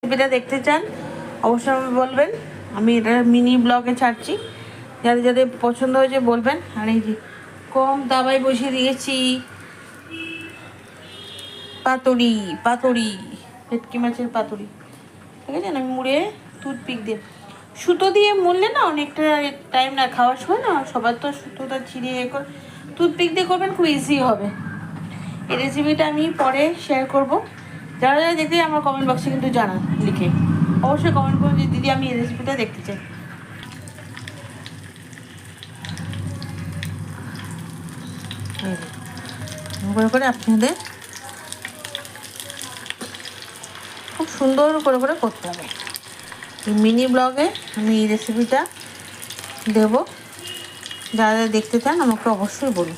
রেসিপিটা দেখতে চান অবশ্যই আমি বলবেন, আমি এটা মিনি ব্লগে ছাড়ছি, যাদের যাদের পছন্দ হয়েছে বলবেন। আর এই যে কম দাবায় বসিয়ে দিয়েছি পাতুরি, পাতুরি ভেটকি মাছের পাতুরি, ঠিক আছে। আমি মুড়ে টুথপিক দিয়ে, সুতো দিয়ে মুড়লে না অনেকটা টাইম না, খাওয়ার সময় না সবার তো সুতোটা ছিঁড়ে করে, টুথপিক দিয়ে করবেন, খুব ইজি হবে। এই রেসিপিটা আমি পরে শেয়ার করব। যারা যারা দেখতে আমার কমেন্ট বক্সে কিন্তু জানান, লিখে অবশ্যই কমেন্ট করুন যে দিদি আমি এই রেসিপিটা দেখতে চাই। করে করে আপনাদের খুব সুন্দর করে করে করতে হবে। এই মিনি ব্লগে আমি এই রেসিপিটা দেবো, যারা দেখতে চান আমাকে অবশ্যই বলুন।